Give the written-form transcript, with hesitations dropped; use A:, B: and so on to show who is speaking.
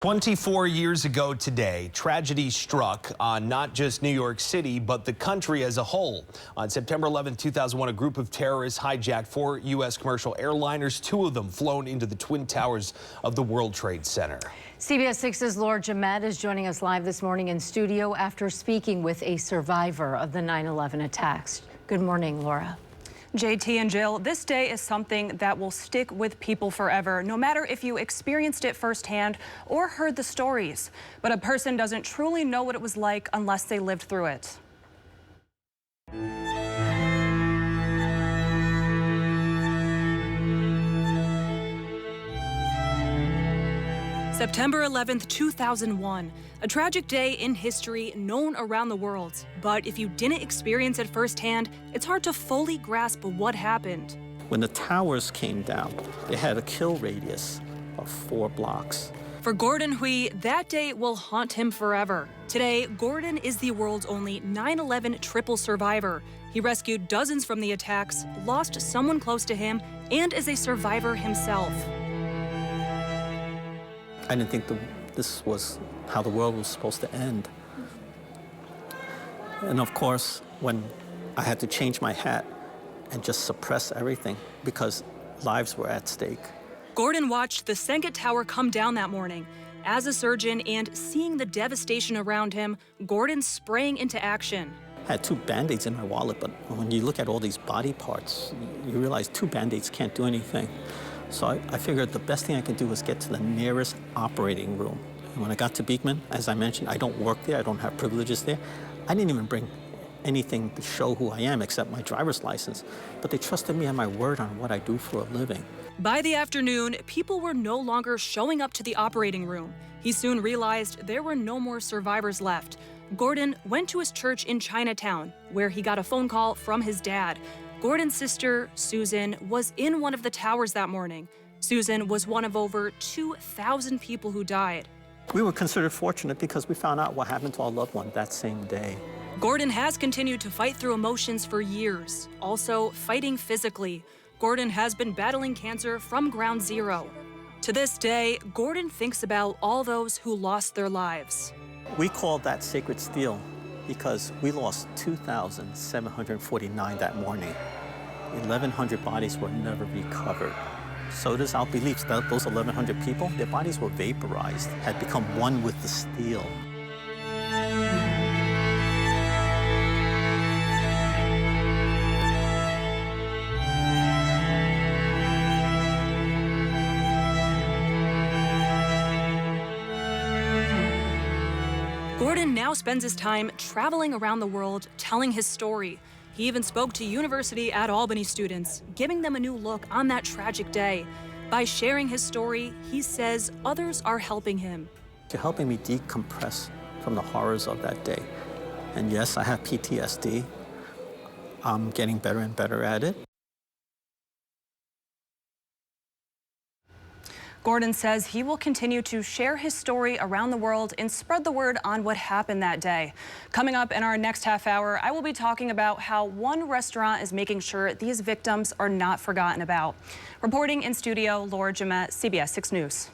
A: 24 years ago today, tragedy struck on not just New York City, but the country as a whole. On September 11, 2001, a group of terrorists hijacked 4 U.S. commercial airliners, 2 of them flown into the Twin Towers of the World Trade Center.
B: CBS 6's Laura Jamet is joining us live this morning in studio after speaking with a survivor of the 9/11 attacks. Good morning, Laura.
C: JT and Jill, this day is something that will stick with people forever, no matter if you experienced it firsthand or heard the stories. But a person doesn't truly know what it was like unless they lived through it. September 11th, 2001, a tragic day in history known around the world. But if you didn't experience it firsthand, it's hard to fully grasp what happened.
D: When the towers came down, they had a kill radius of 4 blocks.
C: For Gordon Huie, that day will haunt him forever. Today, Gordon is the world's only 9/11 triple survivor. He rescued dozens from the attacks, lost someone close to him, and is a survivor himself.
D: I didn't think this was how the world was supposed to end. And of course, when I had to change my hat and just suppress everything because lives were at stake.
C: Gordon watched the Senget Tower come down that morning. As a surgeon and seeing the devastation around him, Gordon sprang into action.
D: I had 2 Band-Aids in my wallet, but when you look at all these body parts, you realize 2 Band-Aids can't do anything. So I figured the best thing I could do was get to the nearest operating room. And when I got to Beekman, as I mentioned, I don't work there, I don't have privileges there. I didn't even bring anything to show who I am except my driver's license. But they trusted me and my word on what I do for a living.
C: By the afternoon, people were no longer showing up to the operating room. He soon realized there were no more survivors left. Gordon went to his church in Chinatown, where he got a phone call from his dad. Gordon's sister, Susan, was in one of the towers that morning. Susan was one of over 2,000 people who died.
D: We were considered fortunate because we found out what happened to our loved one that same day.
C: Gordon has continued to fight through emotions for years, also fighting physically. Gordon has been battling cancer from ground zero. To this day, Gordon thinks about all those who lost their lives.
D: We call that sacred steel because we lost 2,749 that morning. 1,100 bodies were never recovered. So does our beliefs that those 1,100 people, their bodies were vaporized, had become one with the steel.
C: Gordon now spends his time traveling around the world, telling his story. He even spoke to University at Albany students, giving them a new look on that tragic day. By sharing his story, he says others are helping him.
D: You're helping me decompress from the horrors of that day. And yes, I have PTSD. I'm getting better and better at it.
C: Gordon says he will continue to share his story around the world and spread the word on what happened that day. Coming up in our next half hour, I will be talking about how one restaurant is making sure these victims are not forgotten about. Reporting in studio, Laura Jamet, CBS 6 News.